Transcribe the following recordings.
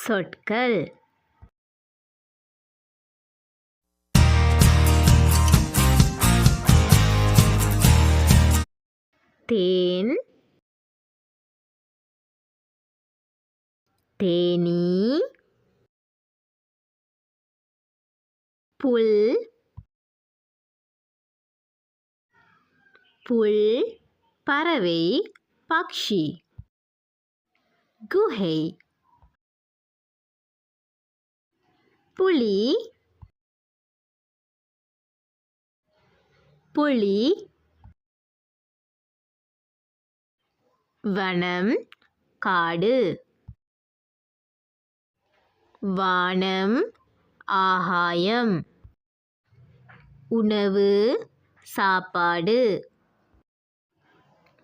சொற்கள் தேன், தேனீ, புல், புல், பறவை, பக்ஷி, குகை, புலி, புலி, வனம், காடு, வானம், ஆகாயம், உணவு, சாப்பாடு,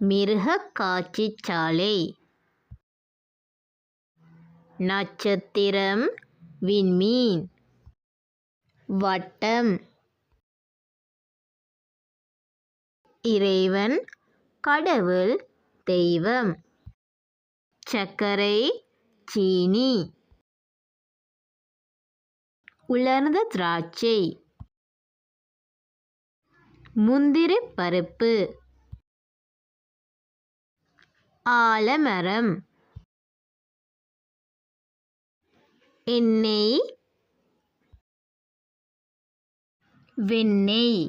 மிருகக் காட்சிச்சாலை, நட்சத்திரம், விண்மீன், வட்டம், இறைவன், கடவுள், தெய்வம், சர்க்கரை, சீனி, உலர்ந்த திராட்சை, முந்திரி பருப்பு, ஆலமரம், எண்ணெய், வெண்ணெய்,